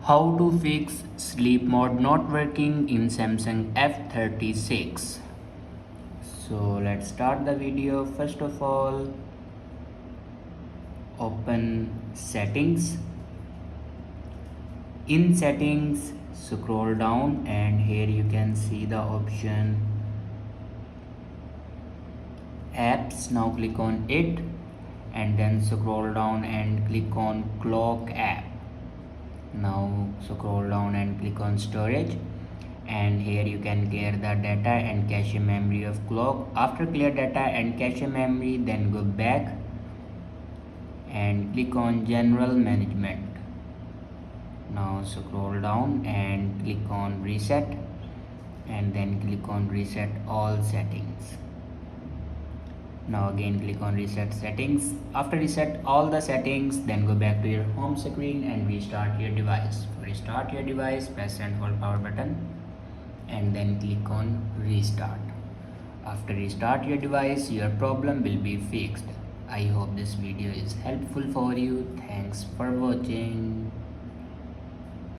How to fix sleep mode not working in Samsung F36. So let's start the video. First of all, open settings. In settings, scroll down and here you can see the option apps. Now click on it and then scroll down and click on clock app. Now scroll down and click on storage, and here you can clear the data and cache memory of clock. After clear data and cache memory, then go back and click on general management. Now scroll down and click on reset and then click on reset all settings. Now again click on reset settings. After reset all the settings, then go back to your home screen and restart your device. To restart your device, press and hold power button and then click on restart. After restart your device, your problem will be fixed. I hope this video is helpful for you. Thanks for watching.